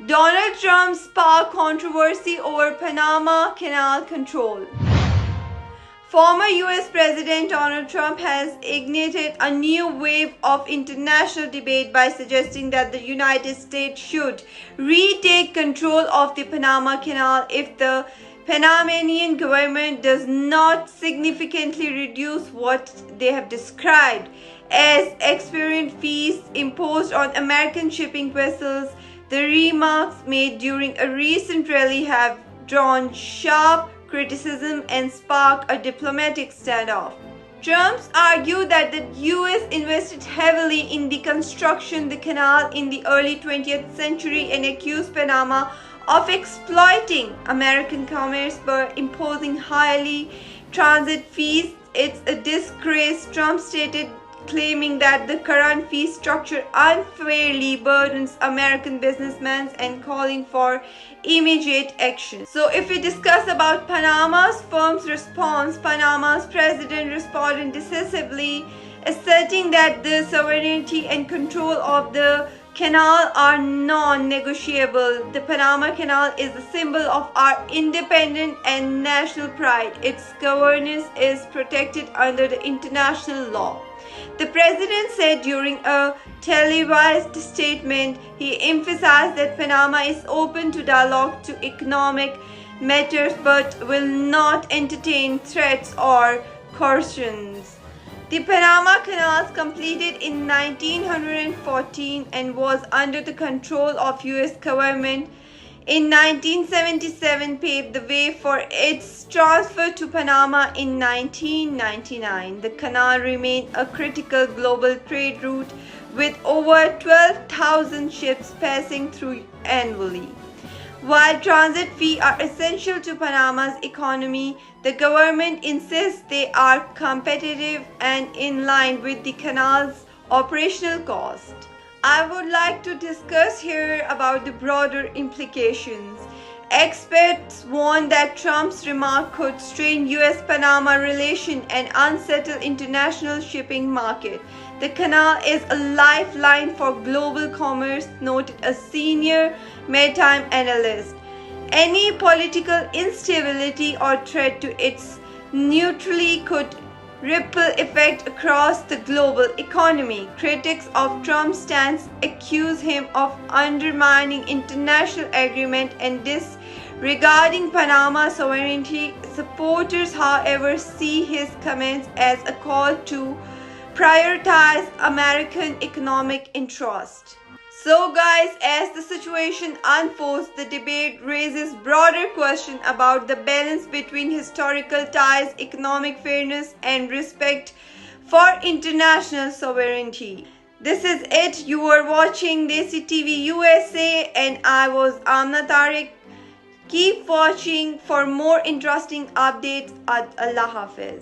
Donald Trump sparked controversy over Panama Canal control. Former US President Donald Trump has ignited a new wave of international debate by suggesting that the United States should retake control of the Panama Canal if the Panamanian government does not significantly reduce what they have described as exorbitant fees imposed on American shipping vessels. The remarks made during a recent rally have drawn sharp criticism and sparked a diplomatic standoff. Trump argued that the US invested heavily in the construction of the canal in the early 20th century and accused Panama of exploiting American commerce by imposing highly transit fees. It's a disgrace, Trump stated, claiming that the current fee structure unfairly burdens American businessmen and calling for immediate action. So if we discuss about Panama's firm's response, Panama's president responded decisively, asserting that the sovereignty and control of the canal are non-negotiable. The Panama Canal is a symbol of our independence and national pride. Its governance is protected under the international law. The president said during a televised statement. He emphasized that Panama is open to dialogue to economic matters but will not entertain threats or coercions. The Panama Canal, completed in 1914 and was under the control of US government in 1977, paved the way for its transfer to Panama in 1999. The canal remains a critical global trade route with over 12,000 ships passing through annually. While transit fees are essential to Panama's economy, the government insists they are competitive and in line with the canal's operational cost. I would like to discuss here about the broader implications. Experts warn that Trump's remark could strain US-Panama relations and unsettle international shipping market. The canal is a lifeline for global commerce, noted a senior maritime analyst. Any political instability or threat to its neutrality could ripple effect across the global economy. Critics of Trump's stance accuse him of undermining international agreement and disregarding Panama's sovereignty. Supporters, however, see his comments as a call to prioritize American economic interest. So guys, as the situation unfolds, the debate raises broader questions about the balance between historical ties, economic fairness, and respect for international sovereignty. This is it. You are watching Desi TV USA and I was Amna Tariq. Keep watching for more interesting updates. Allah Hafiz.